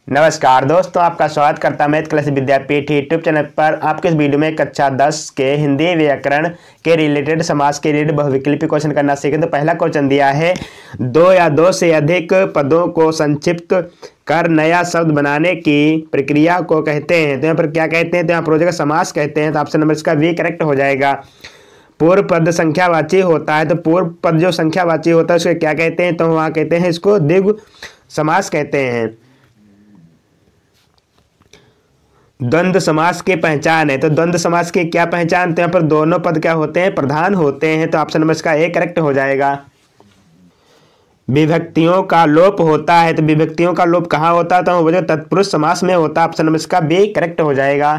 नमस्कार दोस्तों, आपका स्वागत करता हूं मैथ क्लास विद्यापीठ यूट्यूब चैनल पर। आपके इस वीडियो में कक्षा 10 के हिंदी व्याकरण के रिलेटेड समास के रिलेटेड बहुविकल्पी क्वेश्चन करना सीखें। तो पहला क्वेश्चन दिया है, दो या दो से अधिक पदों को संक्षिप्त कर नया शब्द बनाने की प्रक्रिया को कहते हैं। तो यहाँ पर क्या कहते हैं? तो यहाँ पर हो जाएगा समास कहते हैं। तो ऑप्शन नंबर इसका बी करेक्ट हो जाएगा। पूर्व पद संख्यावाची होता है, तो पूर्व पद जो संख्यावाची होता है उसको क्या कहते हैं? तो वहाँ कहते हैं इसको द्विगु समास कहते हैं। द्वंद्व समास की पहचान है, तो द्वंद्व समास की क्या पहचान? तो यहाँ पर दोनों पद क्या होते हैं? प्रधान होते हैं। तो ऑप्शन नंबर इसका ए करेक्ट हो जाएगा। विभक्तियों का लोप होता है, तो विभक्तियों का लोप कहाँ होता है? तो वो जो तत्पुरुष समास में होता है। ऑप्शन नंबर इसका बी करेक्ट हो जाएगा।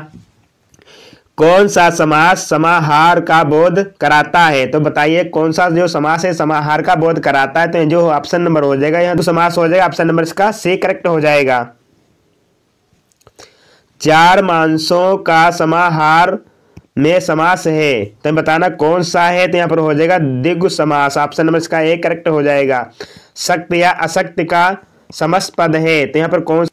कौन सा समास समाहार का बोध कराता है? तो बताइए कौन सा जो समास है समाहार का बोध कराता है? तो जो ऑप्शन नंबर हो जाएगा यहाँ तो समास हो जाएगा। ऑप्शन नंबर इसका सी करेक्ट हो जाएगा। चार मांसों का समाहार में समास है, तो बताना कौन सा है? तो यहाँ पर हो जाएगा द्विगु समास। ऑप्शन नंबर इसका ए करेक्ट हो जाएगा। सक्त या असक्त का समस्त पद है, तो यहाँ पर कौन?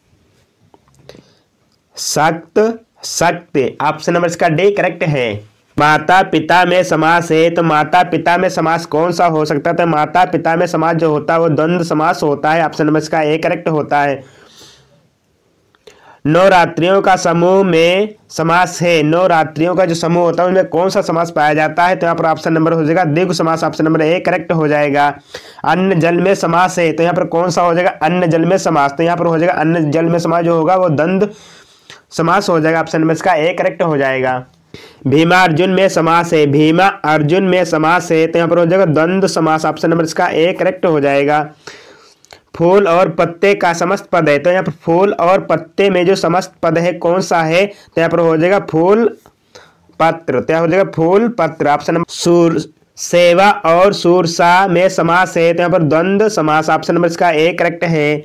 सक्त सक्त। ऑप्शन नंबर इसका डी करेक्ट है। माता पिता में समास है, तो माता पिता में समास कौन सा हो सकता है? तो माता पिता में समास जो होता है वो द्वंद्व समास होता है। ऑप्शन नंबर इसका ए करेक्ट होता है। नवरात्रियों का समूह में समास है, नवरात्रियों का जो समूह होता है उनमें कौन सा समास पाया जाता है? तो यहाँ पर ऑप्शन नंबर हो जाएगा द्विगु समास। ऑप्शन नंबर ए करेक्ट हो जाएगा। अन्न जल में समास है, तो यहाँ पर कौन सा हो जाएगा? अन्न जल में समास। तो यहाँ पर हो जाएगा अन्न जल में समास जो होगा वो द्वंद्व समास हो जाएगा। ऑप्शन नंबर इसका ए करेक्ट हो जाएगा। भीमा अर्जुन में समास है, भीमा अर्जुन में समास है, तो यहाँ पर हो जाएगा द्वंद्व समास। ऑप्शन नंबर इसका ए करेक्ट हो जाएगा। फूल और पत्ते का समस्त पद है, तो यहाँ पर फूल और पत्ते में जो समस्त पद है कौन सा है? तो यहाँ पर हो जाएगा फूल पत्र। तो यहाँ हो जाएगा फूल पत्र। ऑप्शन नंबर सूर सेवा और सूरसा में समास है, तो यहाँ पर द्वंद्व समास। ऑप्शन नंबर इसका ए करेक्ट है।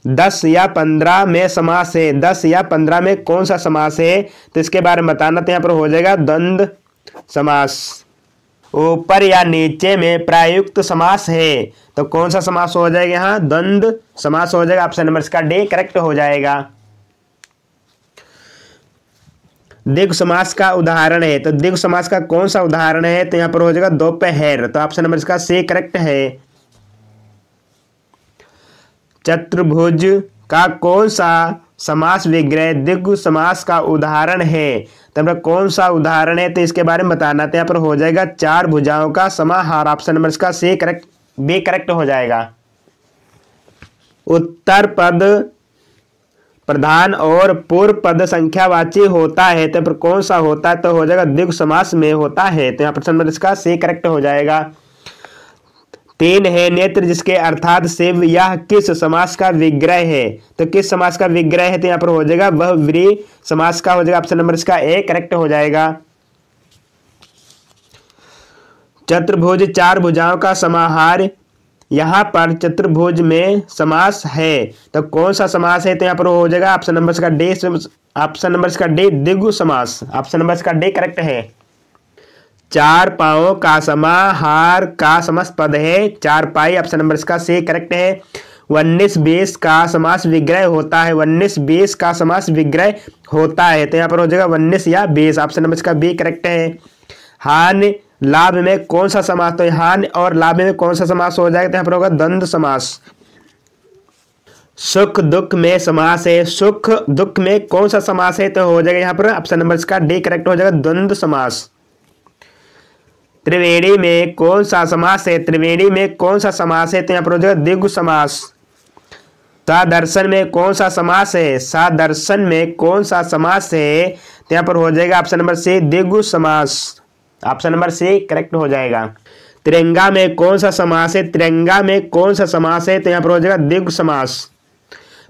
10 या 15 में समास है, 10 या 15 में कौन सा समास है? तो इसके बारे में बताना। तो यहाँ पर हो जाएगा द्वंद्व समास। ऊपर या नीचे में प्रयुक्त समास है, तो कौन सा समास हो जाएगा? यहाँ द्वंद्व समास हो जाएगा। ऑप्शन नंबर इसका डी करेक्ट हो जाएगा। द्विगु समास का उदाहरण है, तो द्विगु समास का कौन सा उदाहरण है? तो यहाँ पर हो जाएगा दोपहर। तो ऑप्शन नंबर इसका सी करेक्ट है। चतुर्भुज का कौन सा समास विग्रह द्विगु समास का उदाहरण है? तो कौन सा उदाहरण है? तो इसके बारे में बताना। तो यहाँ पर हो जाएगा चार भुजाओं का समाहार। ऑप्शन नंबर इसका सी करेक्ट बी करेक्ट हो जाएगा। उत्तर पद प्रधान और पूर्व पद संख्यावाची होता है, तो पर कौन सा होता है? तो हो जाएगा द्विगु समास में होता है। तो यहाँ पर नंबर इसका सी करेक्ट हो जाएगा। तीन है नेत्र जिसके अर्थात शिव, यह किस समास का विग्रह है? तो किस समास का विग्रह है? तो यहाँ पर हो जाएगा वह व्रीहि समास का हो जाएगा। ऑप्शन नंबर इसका ए करेक्ट हो जाएगा। चतुर्भुज चार भुजाओं का समाहार, यहाँ पर चतुर्भुज में समास है, तो कौन सा समास है? तो यहाँ पर हो जाएगा ऑप्शन नंबर इसका डी। ऑप्शन नंबर इसका डी द्विगु समास। ऑप्शन नंबर इसका डी करेक्ट है। चार पाँवों का समाहार का समस्त पद है चारपाई। ऑप्शन नंबर इसका सी करेक्ट है। 19-20 का समास विग्रह होता है, 19-20 का समास विग्रह होता है, तो यहाँ पर हो जाएगा 19 या 20। ऑप्शन नंबर इसका बी करेक्ट है। हानि लाभ में कौन सा समास? तो हानि और लाभ में कौन सा समास हो जाएगा? तो यहाँ पर होगा द्वंद्व समास। सुख दुख में समास है, सुख दुख में कौन सा समास है? तो हो जाएगा यहाँ पर ऑप्शन नंबर इसका डी करेक्ट हो जाएगा द्वंद्व समास। त्रिवेणी में कौन सा समास है? त्रिवेणी में कौन सा समास है? तो यहाँ पर हो जाएगा द्विगु समास। सादर्शन में कौन सा समास है? सादर्शन में कौन सा समास है? तो यहाँ पर हो जाएगा ऑप्शन नंबर सी द्विगु समास। ऑप्शन नंबर सी करेक्ट हो जाएगा। तिरंगा में कौन सा समास है? तिरंगा में कौन सा समास है? तो यहाँ पर हो जाएगा द्विगु समास।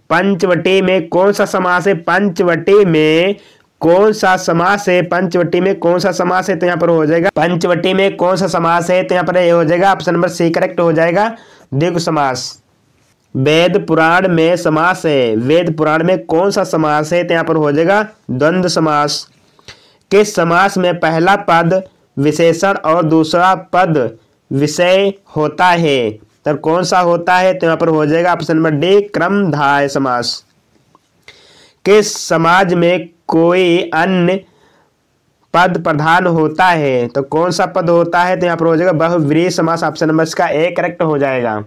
पंचवटी में कौन सा समास है? पंचवटी में कौन सा समास है? पंचवटी में कौन सा समास है? तो यहाँ पर हो जाएगा पंचवटी में कौन सा समास है? तो यहाँ पर ये हो जाएगा ऑप्शन नंबर सी करेक्ट हो जाएगा द्विगु समास। वेद पुराण में समास है, वेद पुराण में कौन सा समास है? तो यहाँ पर हो जाएगा द्वंद्व समास। किस समास में पहला पद विशेषण और दूसरा पद विषय होता है? तो कौन सा होता है? तो यहाँ पर हो जाएगा ऑप्शन नंबर डी क्रमधारय समास। किस समाज में कोई अन्य पद प्रधान होता है? तो कौन सा पद होता है? तो यहाँ पर हो जाएगा बहुव्रीहि समास। ऑप्शन नंबर इसका ए करेक्ट हो जाएगा।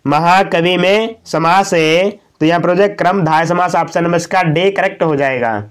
महाकवि में समास है तो यहाँ पर हो जाएगा क्रमधारय समास। ऑप्शन नंबर इसका डी करेक्ट हो जाएगा।